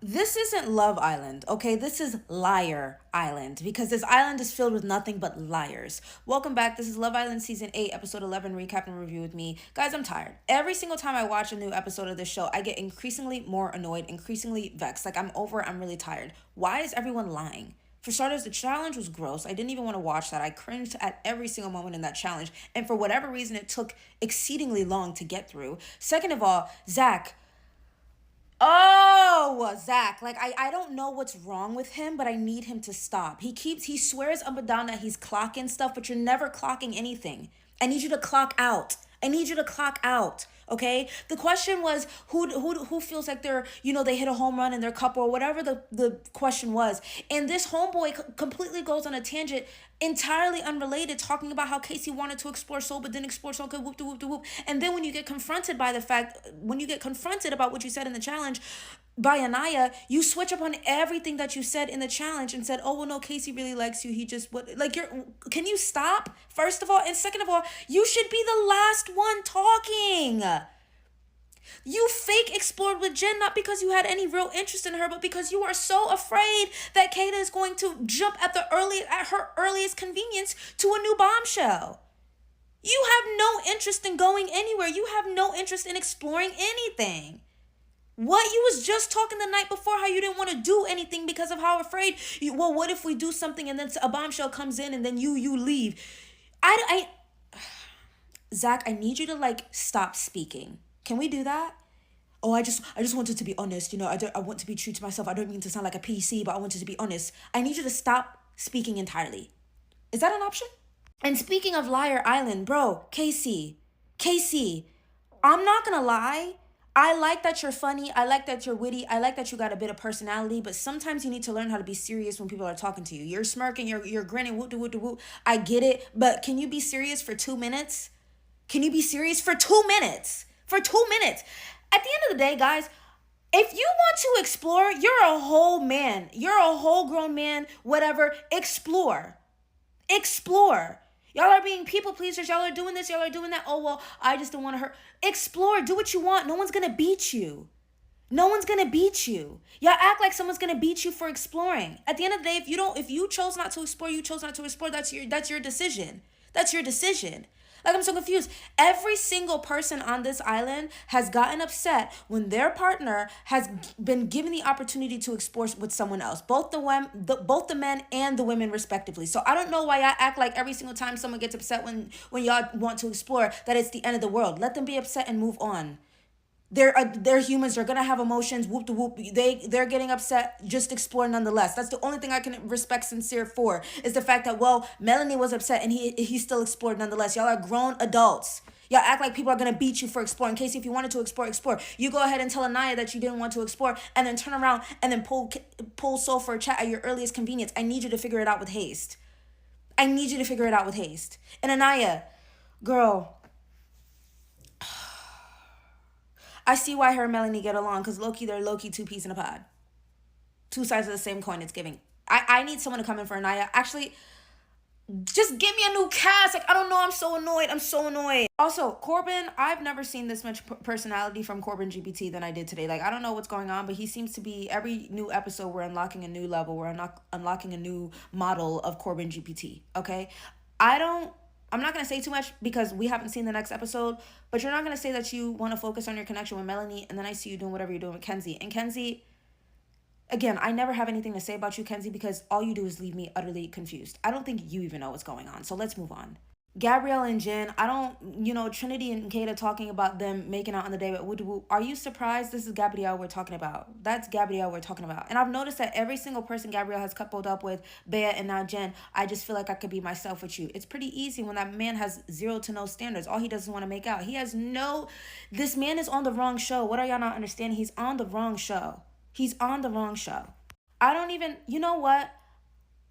This isn't Love Island, okay? This is Liar Island because this island is filled with nothing but liars. Welcome back. This is Love Island Season 8, Episode 11, recap and review with me. Guys, I'm tired. Every single time I watch a new episode of this show, I get increasingly more annoyed, increasingly vexed. Like, I'm over it. I'm really tired. Why is everyone lying? For starters, the challenge was gross. I didn't even want to watch that. I cringed at every single moment in that challenge. And for whatever reason, it took exceedingly long to get through. Second of all, Zach. Oh, Zach. Like, I don't know what's wrong with him, but I need him to stop. He swears up and down that he's clocking stuff, but you're never clocking anything. I need you to clock out. I need you to clock out. Okay. The question was who feels like they hit a home run in their couple or whatever the question was. And this homeboy completely goes on a tangent entirely unrelated, talking about how Casey wanted to explore soul but didn't explore soul. Whoop de whoop de whoop. And then when you get confronted about what you said in the challenge by Anaya, you switch up on everything that you said in the challenge and said, "Oh well, no, Casey really likes you. He just what like you're. Can you stop? First of all, and second of all, you should be the last one talking." You fake explored with Jen not because you had any real interest in her, but because you are so afraid that Kata is going to jump at her earliest convenience to a new bombshell. You have no interest in going anywhere. You have no interest in exploring anything. What you was just talking the night before how you didn't want to do anything because of how afraid well, what if we do something and then a bombshell comes in and then you leave? Zach, I need you to stop speaking. Can we do that? Oh, I just wanted to be honest. I want to be true to myself. I don't mean to sound like a PC, but I wanted to be honest. I need you to stop speaking entirely. Is that an option? And speaking of Liar Island, bro, Casey, I'm not gonna lie. I like that you're funny. I like that you're witty. I like that you got a bit of personality, but sometimes you need to learn how to be serious when people are talking to you. You're smirking, you're grinning, whoop de whoop de whoop. I get it, but can you be serious for 2 minutes? Can you be serious for 2 minutes? For 2 minutes. At the end of the day, guys, if you want to explore, you're a whole man. You're a whole grown man, whatever. Explore. Explore. Y'all are being people pleasers. Y'all are doing this. Y'all are doing that. Oh, well, I just don't want to hurt. Explore. Do what you want. No one's going to beat you. No one's going to beat you. Y'all act like someone's going to beat you for exploring. At the end of the day, if you chose not to explore, you chose not to explore. That's your decision. That's your decision. Like, I'm so confused. Every single person on this island has gotten upset when their partner has been given the opportunity to explore with someone else, both the men and the women respectively. So I don't know why I act like every single time someone gets upset when y'all want to explore that it's the end of the world. Let them be upset and move on. They're humans. They're gonna have emotions. Whoop de whoop. They're getting upset. Just explore nonetheless. That's the only thing I can respect Sincere for, is the fact that, well, Melanie was upset and he still explored nonetheless. Y'all are grown adults. Y'all act like people are gonna beat you for exploring. Casey, if you wanted to explore. You go ahead and tell Anaya that you didn't want to explore, and then turn around and then pull Soul for a chat at your earliest convenience. I need you to figure it out with haste. I need you to figure it out with haste. And Anaya, girl, I see why her and Melanie get along, because they're low-key two peas in a pod. Two sides of the same coin. It's giving. I need someone to come in for Anaya. Actually, just give me a new cast. Like, I don't know. I'm so annoyed. Also, Corbin, I've never seen this much personality from Corbin GPT than I did today. Like, I don't know what's going on, but he seems to be, every new episode, we're unlocking a new level. We're unlocking a new model of Corbin GPT. Okay? I'm not going to say too much because we haven't seen the next episode, but you're not going to say that you want to focus on your connection with Melanie, and then I see you doing whatever you're doing with Kenzie. And Kenzie, again, I never have anything to say about you, Kenzie, because all you do is leave me utterly confused. I don't think you even know what's going on, so let's move on. Gabrielle and Jen, Trinity and Kata talking about them making out on the day. Are you surprised? This is Gabrielle we're talking about. That's Gabrielle we're talking about. And I've noticed that every single person Gabrielle has coupled up with, Bea and now Jen, I just feel like I could be myself with you. It's pretty easy when that man has zero to no standards. All he does is want to make out. This man is on the wrong show. What are y'all not understanding? He's on the wrong show. You know what?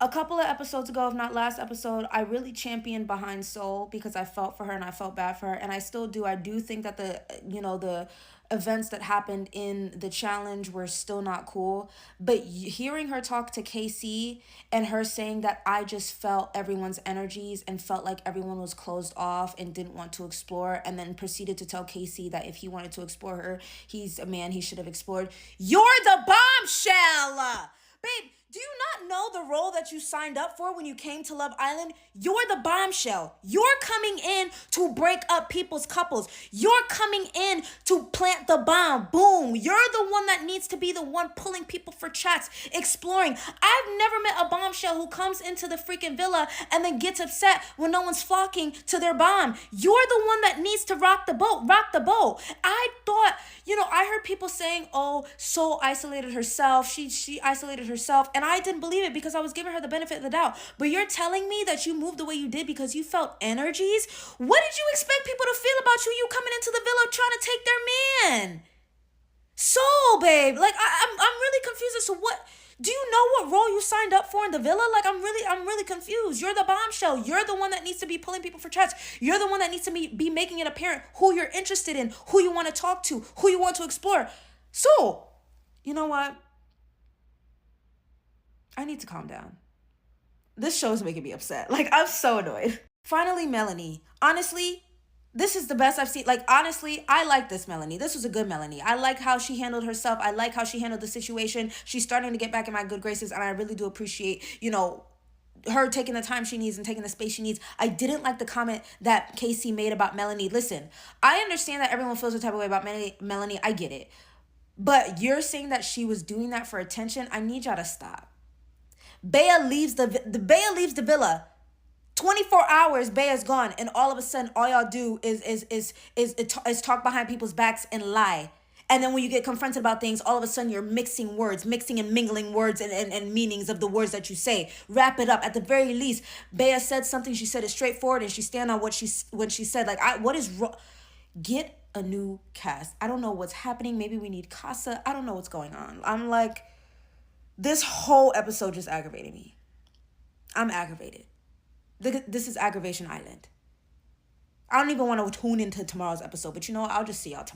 A couple of episodes ago, if not last episode, I really championed behind Soul because I felt for her and I felt bad for her, and I still do. I do think that the events that happened in the challenge were still not cool. But hearing her talk to Casey and her saying that I just felt everyone's energies and felt like everyone was closed off and didn't want to explore, and then proceeded to tell Casey that if he wanted to explore her, he's a man, he should have explored. You're the bombshell! Babe, do you not know the role that you signed up for when you came to Love Island? You're the bombshell. You're coming in to break up people's couples. You're coming in to plant the bomb. Boom. You're the one that needs to be the one pulling people for chats, exploring. I've never met a bombshell who comes into the freaking villa and then gets upset when no one's flocking to their bomb. You're the one that needs to rock the boat. Rock the boat. I thought, I heard people saying, oh, Soul isolated herself. She isolated herself. And I didn't believe it because I was giving her the benefit of the doubt. But you're telling me that you moved the way you did because you felt energies? What did you expect people to feel about you coming into the villa trying to take their man? Soul, babe. Like, I'm really confused as to what... Do you know what role you signed up for in the villa? Like, I'm really confused. You're the bombshell. You're the one that needs to be pulling people for chats. You're the one that needs to be making it apparent who you're interested in, who you want to talk to, who you want to explore. So, you know what? I need to calm down. This show is making me upset. Like, I'm so annoyed. Finally, Melanie. Honestly, this is the best I've seen. Like, honestly, I like this Melanie. This was a good Melanie. I like how she handled herself. I like how she handled the situation. She's starting to get back in my good graces, and I really do appreciate, her taking the time she needs and taking the space she needs. I didn't like the comment that Casey made about Melanie. Listen, I understand that everyone feels the type of way about Melanie. I get it. But you're saying that she was doing that for attention. I need y'all to stop. Bea leaves the villa. 24 hours, Bea's gone, and all of a sudden, all y'all do is talk behind people's backs and lie. And then when you get confronted about things, all of a sudden you're mixing words, mixing and mingling words and meanings of the words that you say. Wrap it up. At the very least, Bea said something. She said it straightforward, and she stand on what she said. Like, what is wrong? Get a new cast. I don't know what's happening. Maybe we need Casa. I don't know what's going on. I'm like, this whole episode just aggravated me. I'm aggravated. This is Aggravation Island. I don't even want to tune into tomorrow's episode, but I'll just see y'all tomorrow.